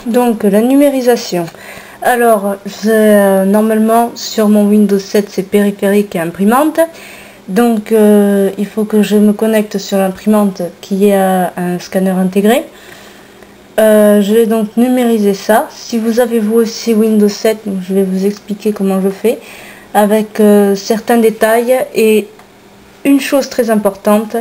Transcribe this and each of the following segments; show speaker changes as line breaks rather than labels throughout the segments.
Donc la numérisation. Alors normalement sur mon Windows 7 c'est périphérique et imprimante. Donc il faut que je me connecte sur l'imprimante qui a un scanner intégré. Je vais donc numériser ça. Si vous avez vous aussi Windows 7, je vais vous expliquer comment je fais avec certains détails. Et une chose très importante,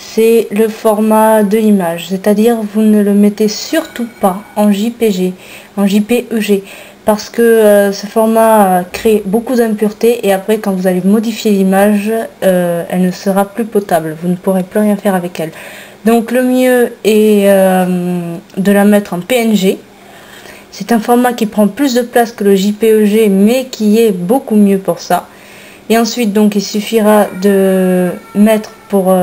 c'est le format de l'image, c'est-à-dire vous ne le mettez surtout pas en JPG, en JPEG, parce que ce format crée beaucoup d'impuretés et après quand vous allez modifier l'image, elle ne sera plus potable, vous ne pourrez plus rien faire avec elle. Donc le mieux est de la mettre en PNG. C'est un format qui prend plus de place que le JPEG, mais qui est beaucoup mieux pour ça. Et ensuite, donc, il suffira de mettre pour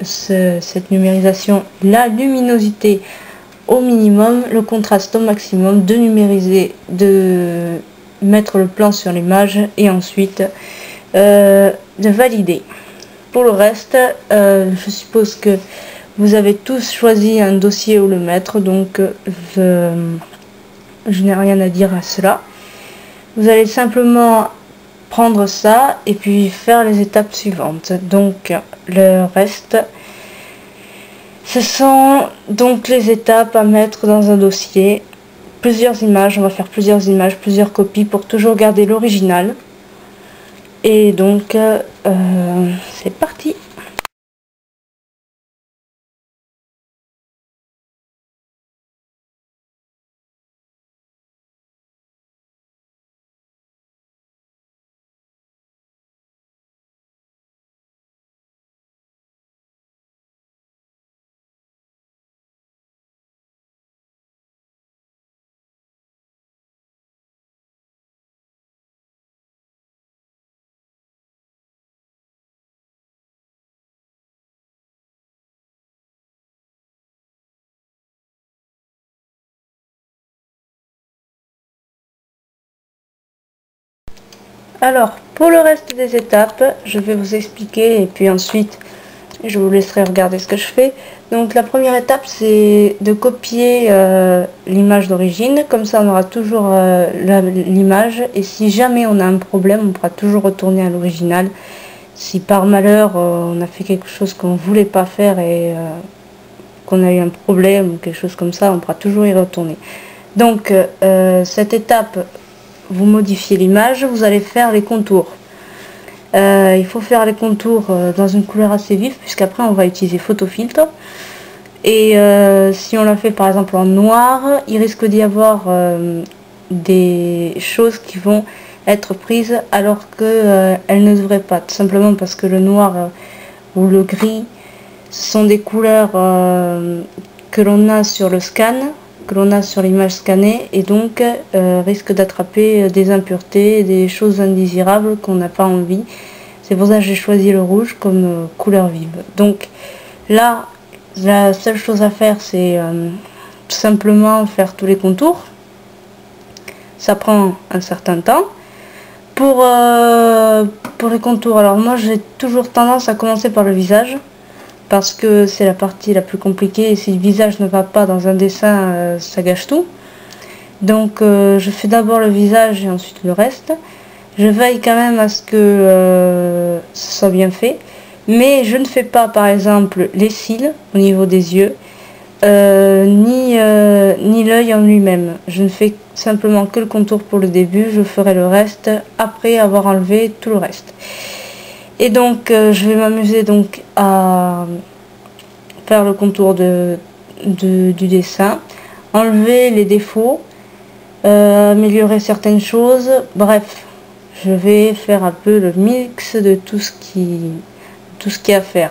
cette numérisation la luminosité au minimum, le contraste au maximum, de numériser, de mettre le plan sur l'image et ensuite de valider. Pour le reste, je suppose que vous avez tous choisi un dossier où le mettre, donc je n'ai rien à dire à cela. Vous allez simplement prendre ça et puis faire les étapes suivantes. Donc le reste, ce sont donc les étapes à mettre dans un dossier. Plusieurs images, on va faire plusieurs images, plusieurs copies pour toujours garder l'original. Et donc c'est parti. Alors, pour le reste des étapes, je vais vous expliquer et puis ensuite, je vous laisserai regarder ce que je fais. Donc, la première étape, c'est de copier l'image d'origine. Comme ça, on aura toujours l'image. Et si jamais on a un problème, on pourra toujours retourner à l'original. Si par malheur, on a fait quelque chose qu'on ne voulait pas faire et qu'on a eu un problème ou quelque chose comme ça, on pourra toujours y retourner. Donc, cette étape, vous modifiez l'image, vous allez faire les contours. Il faut faire les contours dans une couleur assez vive, puisqu'après on va utiliser photofiltre. Et si on l'a fait par exemple en noir, il risque d'y avoir des choses qui vont être prises alors qu'elles ne devraient pas. Tout simplement parce que le noir ou le gris, ce sont des couleurs que l'on a sur le scan, que l'on a sur l'image scannée et donc risque d'attraper des impuretés, des choses indésirables qu'on n'a pas envie. C'est pour ça que j'ai choisi le rouge comme couleur vive. Donc là, la seule chose à faire, c'est tout simplement faire tous les contours. Ça prend un certain temps. Pour les contours, alors moi j'ai toujours tendance à commencer par le visage, parce que c'est la partie la plus compliquée et si le visage ne va pas dans un dessin, ça gâche tout. Donc je fais d'abord le visage et ensuite le reste. Je veille quand même à ce que ce soit bien fait, mais je ne fais pas par exemple les cils au niveau des yeux, ni l'œil en lui-même. Je ne fais simplement que le contour pour le début, je ferai le reste après avoir enlevé tout le reste. Et donc je vais m'amuser donc à faire le contour du dessin, enlever les défauts, améliorer certaines choses, bref, je vais faire un peu le mix de tout ce qui est à faire.